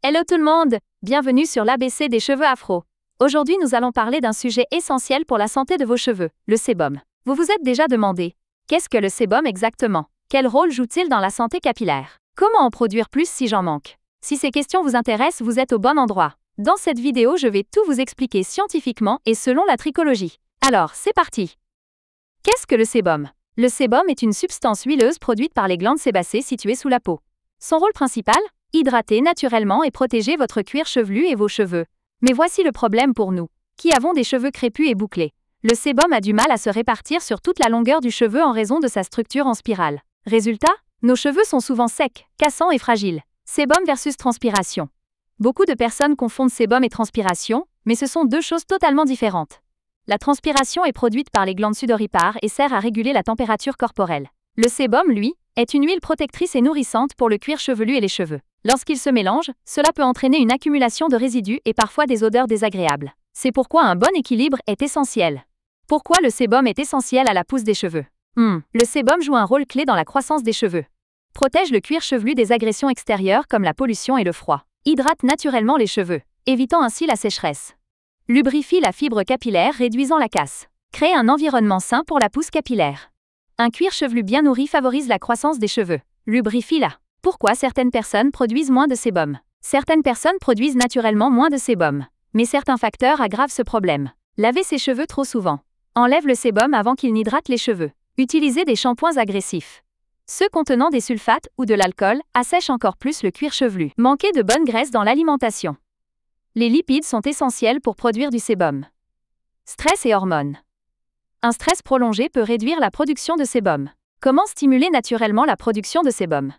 Hello tout le monde, bienvenue sur l'ABC des cheveux afro. Aujourd'hui nous allons parler d'un sujet essentiel pour la santé de vos cheveux, le sébum. Vous vous êtes déjà demandé, qu'est-ce que le sébum exactement? Quel rôle joue-t-il dans la santé capillaire? Comment en produire plus si j'en manque? Si ces questions vous intéressent, vous êtes au bon endroit. Dans cette vidéo, je vais tout vous expliquer scientifiquement et selon la trichologie. Alors, c'est parti! Qu'est-ce que le sébum? Le sébum est une substance huileuse produite par les glandes sébacées situées sous la peau. Son rôle principal? Hydrater naturellement et protéger votre cuir chevelu et vos cheveux. Mais voici le problème pour nous, qui avons des cheveux crépus et bouclés. Le sébum a du mal à se répartir sur toute la longueur du cheveu en raison de sa structure en spirale. Résultat, nos cheveux sont souvent secs, cassants et fragiles. Sébum versus transpiration. Beaucoup de personnes confondent sébum et transpiration, mais ce sont deux choses totalement différentes. La transpiration est produite par les glandes sudoripares et sert à réguler la température corporelle. Le sébum, lui, est une huile protectrice et nourrissante pour le cuir chevelu et les cheveux. Lorsqu'ils se mélangent, cela peut entraîner une accumulation de résidus et parfois des odeurs désagréables. C'est pourquoi un bon équilibre est essentiel. Pourquoi le sébum est essentiel à la pousse des cheveux? Le sébum joue un rôle clé dans la croissance des cheveux. Protège le cuir chevelu des agressions extérieures comme la pollution et le froid. Hydrate naturellement les cheveux, évitant ainsi la sécheresse. Lubrifie la fibre capillaire, réduisant la casse. Crée un environnement sain pour la pousse capillaire. Un cuir chevelu bien nourri favorise la croissance des cheveux. Lubrifie-la. Pourquoi certaines personnes produisent moins de sébum? Certaines personnes produisent naturellement moins de sébum. Mais certains facteurs aggravent ce problème. Lavez ses cheveux trop souvent. Enlève le sébum avant qu'il n'hydrate les cheveux. Utilisez des shampoings agressifs. Ceux contenant des sulfates ou de l'alcool assèchent encore plus le cuir chevelu. Manquez de bonne graisse dans l'alimentation. Les lipides sont essentiels pour produire du sébum. Stress et hormones. Un stress prolongé peut réduire la production de sébum. Comment stimuler naturellement la production de sébum?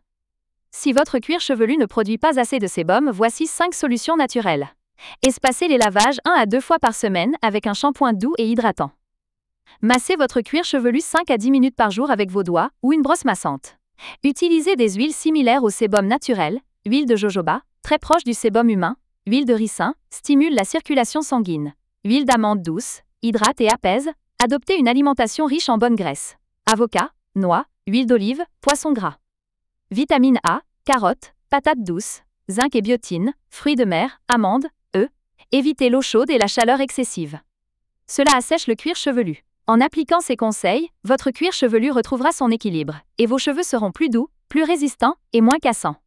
Si votre cuir chevelu ne produit pas assez de sébum, voici 5 solutions naturelles. Espacez les lavages 1 à 2 fois par semaine avec un shampoing doux et hydratant. Massez votre cuir chevelu 5 à 10 minutes par jour avec vos doigts ou une brosse massante. Utilisez des huiles similaires au sébum naturel, huile de jojoba, très proche du sébum humain, huile de ricin, stimule la circulation sanguine. Huile d'amande douce, hydrate et apaise. Adoptez une alimentation riche en bonne graisse. Avocat, noix, huile d'olive, poisson gras. Vitamine A, carottes, patates douces, zinc et biotine, fruits de mer, amandes, œufs. Évitez l'eau chaude et la chaleur excessive. Cela assèche le cuir chevelu. En appliquant ces conseils, votre cuir chevelu retrouvera son équilibre, et vos cheveux seront plus doux, plus résistants et moins cassants.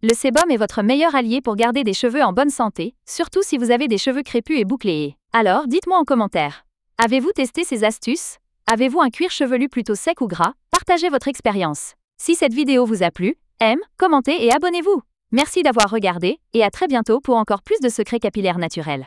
Le sébum est votre meilleur allié pour garder des cheveux en bonne santé, surtout si vous avez des cheveux crépus et bouclés. Alors, dites-moi en commentaire. Avez-vous testé ces astuces? Avez-vous un cuir chevelu plutôt sec ou gras? Partagez votre expérience. Si cette vidéo vous a plu, aimez, commentez et abonnez-vous. Merci d'avoir regardé et à très bientôt pour encore plus de secrets capillaires naturels.